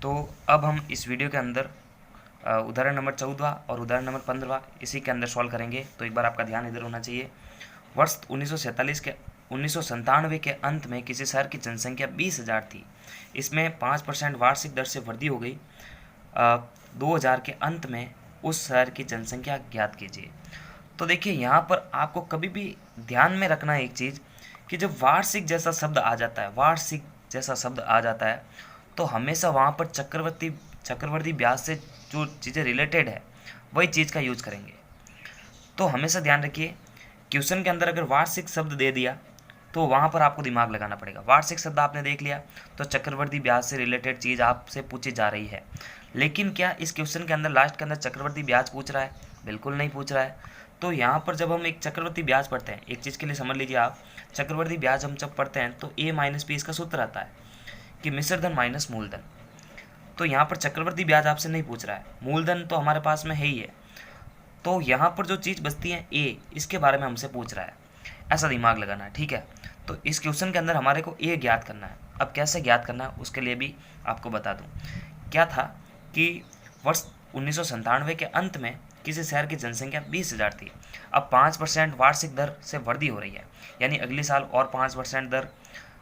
तो अब हम इस वीडियो के अंदर उदाहरण नंबर 14 और उदाहरण नंबर 15 इसी के अंदर सॉल्व करेंगे। तो एक बार आपका ध्यान इधर होना चाहिए। वर्ष 1997 के अंत में किसी शहर की जनसंख्या 20,000 थी। इसमें 5% वार्षिक दर से वृद्धि हो गई। 2000 के अंत में उस शहर की जनसंख्या ज्ञात कीजिए। तो देखिए यहाँ पर आपको कभी भी ध्यान में रखना है एक चीज़ कि जब वार्षिक जैसा शब्द आ जाता है, वार्षिक जैसा शब्द आ जाता है तो हमेशा वहाँ पर चक्रवर्ती ब्याज से जो चीज़ें रिलेटेड है वही चीज़ का यूज करेंगे। तो हमेशा ध्यान रखिए, क्वेश्चन के अंदर अगर वार्षिक शब्द दे दिया तो वहाँ पर आपको दिमाग लगाना पड़ेगा। वार्षिक शब्द आपने देख लिया तो चक्रवर्ती ब्याज से रिलेटेड चीज़ आपसे पूछी जा रही है। लेकिन क्या इस क्वेश्चन के अंदर लास्ट के अंदर चक्रवर्ती ब्याज पूछ रहा है? बिल्कुल नहीं पूछ रहा है। तो यहाँ पर जब हम एक चक्रवर्ती ब्याज पढ़ते हैं, एक चीज़ के लिए समझ लीजिए आप, चक्रवर्ती ब्याज हम जब पढ़ते हैं तो ए माइनस पी इसका सूत्र आता है कि मिश्र धन माइनस मूलधन। तो यहाँ पर चक्रवर्ती ब्याज आपसे नहीं पूछ रहा है, मूलधन तो हमारे पास में है ही है। तो यहाँ पर जो चीज़ बचती है ए, इसके बारे में हमसे पूछ रहा है, ऐसा दिमाग लगाना है, ठीक है। तो इस क्वेश्चन के अंदर हमारे को ए ज्ञात करना है। अब कैसे ज्ञात करना है उसके लिए भी आपको बता दूं। क्या था कि वर्ष 1997 के अंत में किसी शहर की जनसंख्या 20,000 थी। अब 5% वार्षिक दर से वृद्धि हो रही है, यानी अगले साल और 5% दर,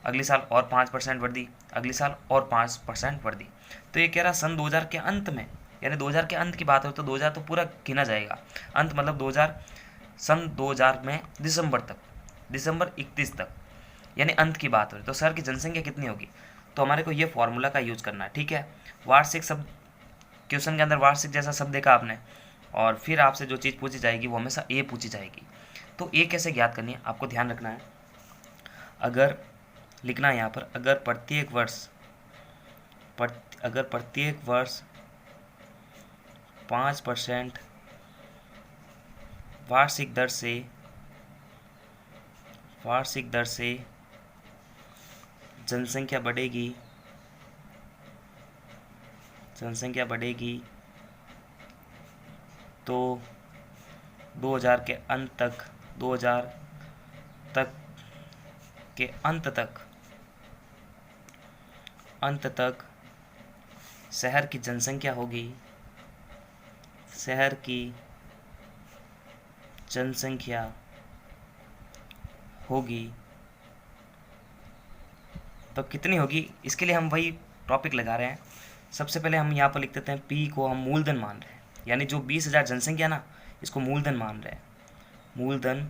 अगले साल और 5% वृद्धि, अगले साल और 5% वृद्धि। तो ये कह रहा सन 2000 के अंत में, यानी 2000 के अंत की बात हो तो 2000 तो पूरा गिना जाएगा, अंत मतलब 2000, सन 2000 में दिसंबर तक, दिसंबर 31 तक, यानी अंत की बात हो रही। तो शहर की जनसंख्या कितनी होगी? तो हमारे को ये फॉर्मूला का यूज करना है, ठीक है। वार्षिक शब्द, क्वेश्चन के अंदर वार्षिक जैसा शब्द देखा आपने, और फिर आपसे जो चीज़ पूछी जाएगी वो हमेशा ए पूछी जाएगी। तो ए कैसे ज्ञात करनी है आपको ध्यान रखना है। अगर लिखना है यहाँ पर, अगर प्रत्येक वर्ष 5% वार्षिक दर से जनसंख्या बढ़ेगी तो 2000 के अंत तक शहर की जनसंख्या होगी तो कितनी होगी? इसके लिए हम वही टॉपिक लगा रहे हैं। सबसे पहले हम यहाँ पर लिख देते हैं पी को हम मूलधन मान रहे हैं, यानी जो 20,000 जनसंख्या ना, इसको मूलधन मान रहे हैं, मूलधन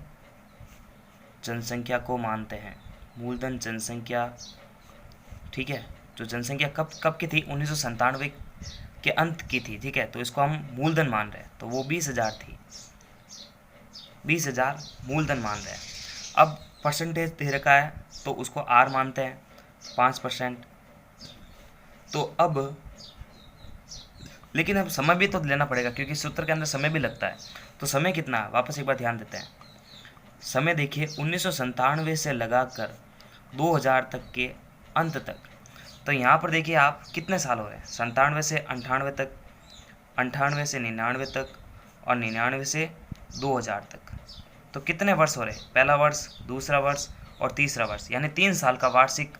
जनसंख्या को मानते हैं, मूलधन जनसंख्या, ठीक है। जो जनसंख्या कब की थी? 1997 के अंत की थी, ठीक है। तो इसको हम मूलधन मान रहे हैं, तो वो 20,000 थी, 20,000 मूलधन मान रहे हैं। अब परसेंटेज दे रखा है तो उसको आर मानते हैं, 5%। तो अब लेकिन अब समय भी तो लेना पड़ेगा क्योंकि सूत्र के अंदर समय भी लगता है। तो समय कितना है वापस एक बार ध्यान देते हैं। समय देखिए 1997 से लगाकर 2000 तक के अंत तक। तो यहाँ पर देखिए आप कितने साल हो रहे हैं, 97 से 98 तक, 98 से 99 तक, और 99 से 2000 तक। तो कितने वर्ष हो रहे हैं? पहला वर्ष, दूसरा वर्ष और तीसरा वर्ष, यानी 3 साल का वार्षिक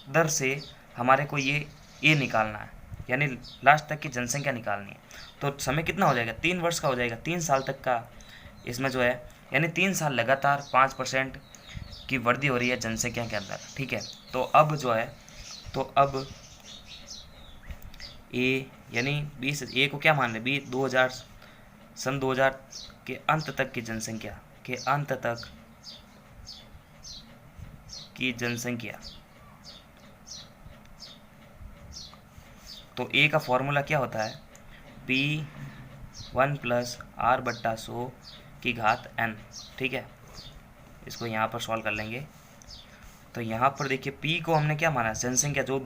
दर से हमारे को ये निकालना है, यानी लास्ट तक की जनसंख्या निकालनी है। तो समय कितना हो जाएगा? 3 वर्ष का हो जाएगा, 3 साल तक का इसमें जो है, यानी 3 साल लगातार 5% की वृद्धि हो रही है जनसंख्या के अंदर, ठीक है। तो अब जो है, तो अब ए यानी 20, ए को क्या मान रहे? 2000, सन 2000 के अंत तक की जनसंख्या, के अंत तक की जनसंख्या। तो ए का फॉर्मूला क्या होता है? P1 + R/100 की घात n, ठीक है। इसको यहाँ पर सॉल्व कर लेंगे। तो यहाँ पर देखिए P को हमने क्या माना? जनसंख्या जो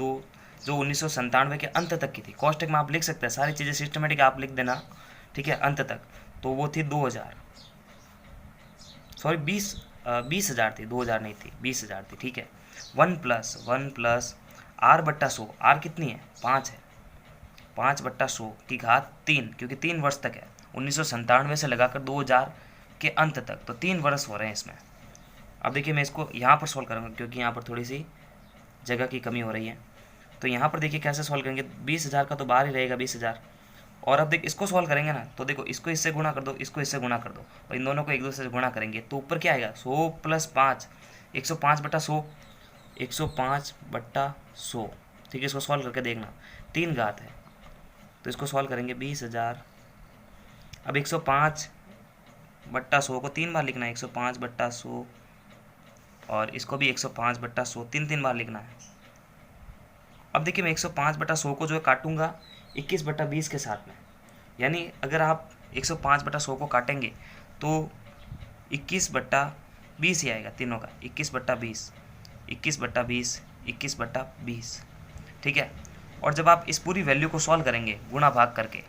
1997 के अंत तक की थी। कॉस्टिक में आप लिख सकते हैं, सारी चीज़ें सिस्टमेटिक आप लिख देना, ठीक है, अंत तक। तो वो थी 2000, सॉरी 20,000 थी, 2000 नहीं थी, 20,000 थी, ठीक है। 1 + R/100, R कितनी है? 5 है, 5/100 की घात 3, क्योंकि 3 वर्ष तक है, 1997 से लगाकर 2000 के अंत तक, तो 3 वर्ष हो रहे हैं इसमें। अब देखिए मैं इसको यहाँ पर सॉल्व करूँगा क्योंकि यहाँ पर थोड़ी सी जगह की कमी हो रही है। तो यहाँ पर देखिए कैसे सॉल्व करेंगे, 20,000 का तो बाहर ही रहेगा 20,000। और अब देख इसको सॉल्व करेंगे ना, तो देखो इसको इससे गुणा कर दो, इसको इससे गुणा कर दो, और इन दोनों को एक दूसरे से गुणा करेंगे तो ऊपर क्या आएगा 100 + 5, 105/100, 105/100। ठीक है, इसको सॉल्व करके देखना, 3 घात है तो इसको सॉल्व करेंगे 20,000। अब 105/100 को 3 बार लिखना है, 105/100, और इसको भी 105/100 3 बार लिखना है। अब देखिए मैं 105/100 को जो है काटूंगा 21/20 के साथ में, यानी अगर आप 105/100 को काटेंगे तो 21/20 ही आएगा तीनों का, 21/20, 21/20, 21/20। ठीक है, और जब आप इस पूरी वैल्यू को सॉल्व करेंगे गुणा भाग करके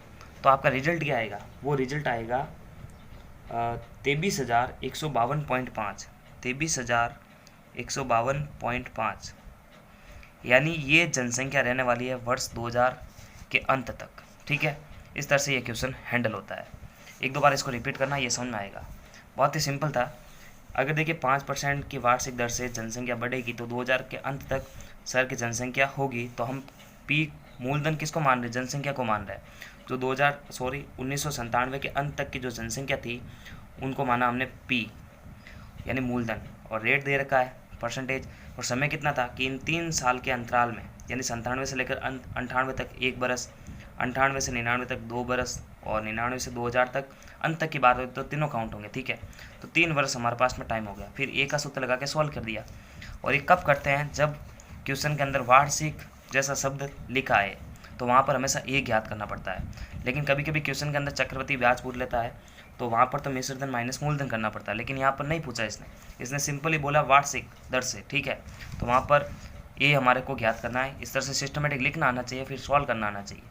तो आपका रिजल्ट क्या आएगा, वो रिजल्ट आएगा 23,152.5, 23,152.5। यानी ये जनसंख्या रहने वाली है वर्ष 2000 के अंत तक। ठीक है, इस तरह से ये क्वेश्चन हैंडल होता है। एक दो बार इसको रिपीट करना, ये समझ में आएगा। बहुत ही सिंपल था। अगर देखिए 5% की वार्षिक दर से जनसंख्या बढ़ेगी तो 2000 के अंत तक शहर की जनसंख्या होगी, तो हम पी मूलधन किसको मान रहे हैं, जनसंख्या को मान रहे हैं। जो 1997 के अंत तक की जो जनसंख्या थी उनको माना हमने पी यानी मूलधन, और रेट दे रखा है परसेंटेज, और समय कितना था कि इन 3 साल के अंतराल में, यानी 97 से लेकर 98 तक 1 बरस, 98 से 99 तक 2 बरस, और 99 से 2000 तक अंत तक की बात हो तो तीनों काउंट होंगे। ठीक है, तो 3 वर्ष हमारे पास में टाइम हो गया। फिर ए का सूत्र लगा के सॉल्व कर दिया। और ये कब करते हैं, जब क्वेश्चन के अंदर वार्षिक जैसा शब्द लिखा है तो वहाँ पर हमेशा ए ज्ञात करना पड़ता है। लेकिन कभी कभी क्वेश्चन के अंदर चक्रवृद्धि ब्याज पूछ लेता है तो वहाँ पर तो मिश्रधन माइनस मूलधन करना पड़ता है, लेकिन यहाँ पर नहीं पूछा इसने सिंपली बोला वार्षिक दर से। ठीक है, तो वहाँ पर ए हमारे को ज्ञात करना है। इस तरह से सिस्टमेटिक लिखना आना चाहिए, फिर सॉल्व करना आना चाहिए।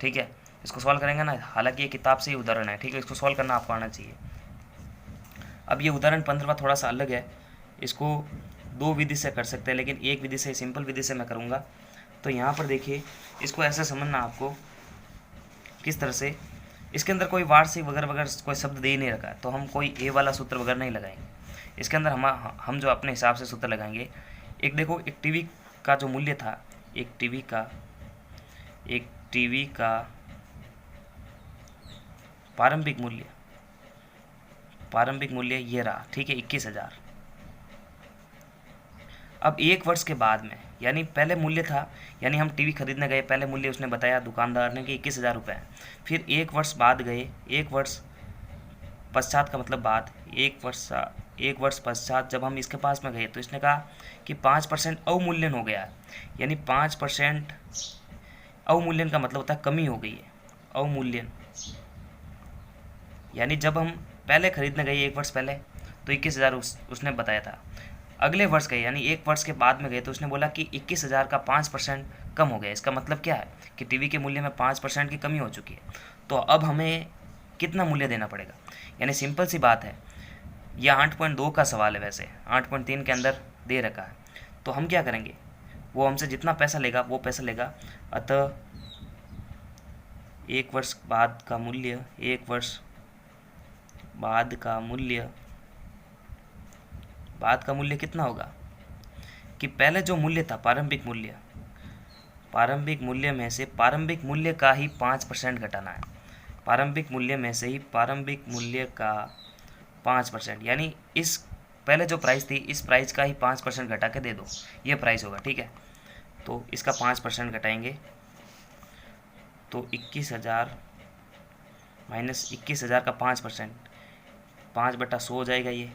ठीक है, इसको सॉल्व करेंगे ना, हालांकि ये किताब से ही उदाहरण है। ठीक है, इसको सॉल्व करना आपको आना चाहिए। अब ये उदाहरण 15वां थोड़ा सा अलग है, इसको 2 विधि से कर सकते हैं, लेकिन एक विधि से, सिंपल विधि से मैं करूँगा। तो यहाँ पर देखिए इसको ऐसे समझना आपको किस तरह से, इसके अंदर कोई वार्षिक वगैरह वगैरह कोई शब्द दे ही नहीं रखा है, तो हम कोई ए वाला सूत्र वगैरह नहीं लगाएंगे। इसके अंदर हम जो अपने हिसाब से सूत्र लगाएंगे, एक देखो एक टीवी का जो मूल्य था, एक टीवी का प्रारंभिक मूल्य ये रहा। ठीक है, 21,000। अब 1 वर्ष के बाद में, यानी पहले मूल्य था, यानी हम टीवी खरीदने गए, पहले मूल्य उसने बताया दुकानदार ने कि 21,000 रुपये है। फिर 1 वर्ष बाद गए, 1 वर्ष पश्चात का मतलब बाद, 1 वर्ष पश्चात जब हम इसके पास में गए तो इसने कहा कि 5% अवमूल्यन हो गया है। यानी 5% अवमूल्यन का मतलब होता है कमी हो गई है, अवमूल्यन। यानी जब हम पहले खरीदने गए 1 वर्ष पहले तो 21,000 उसने बताया था। अगले वर्ष गए यानी 1 वर्ष के बाद में गए तो उसने बोला कि 21,000 का 5% कम हो गया। इसका मतलब क्या है कि टीवी के मूल्य में 5% की कमी हो चुकी है। तो अब हमें कितना मूल्य देना पड़ेगा, यानी सिंपल सी बात है, यह 8.2 का सवाल है, वैसे 8.3 के अंदर दे रखा है। तो हम क्या करेंगे, वो हमसे जितना पैसा लेगा वो पैसा लेगा। अतः 1 वर्ष बाद का मूल्य, 1 वर्ष बाद का मूल्य कितना होगा कि पहले जो मूल्य था प्रारंभिक मूल्य में से प्रारंभिक मूल्य का ही 5% घटाना है। प्रारंभिक मूल्य में से ही प्रारंभिक मूल्य का 5%, यानी इस पहले जो प्राइस थी इस प्राइस का ही 5% घटा के दे दो, ये प्राइस होगा। ठीक है, तो इसका 5% घटाएंगे तो 21,000 माइनस 21,000 का 5%, 5/100 हो जाएगा। ये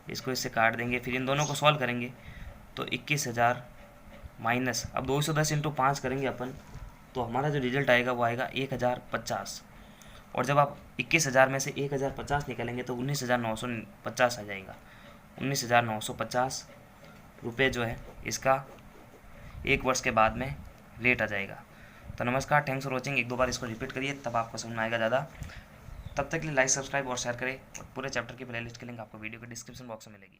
इसको इससे काट देंगे, फिर इन दोनों को सॉल्व करेंगे तो 21,000 माइनस, अब 210 × 5 करेंगे अपन तो हमारा जो रिजल्ट आएगा वो आएगा 1050। और जब आप 21,000 में से 1050 निकालेंगे तो 19,950 आ जाएगा। 19,950 रुपये जो है इसका 1 वर्ष के बाद में रेट आ जाएगा। तो नमस्कार, थैंक्स फॉर वॉचिंग। 1-2 बार इसको रिपीट करिए तब आपको समझ में आएगा ज़्यादा। तब तक के लिए लाइक, सब्सक्राइब और शेयर करें। और पूरे चैप्टर की प्लेलिस्ट की लिंक आपको वीडियो के डिस्क्रिप्शन बॉक्स में मिलेगी।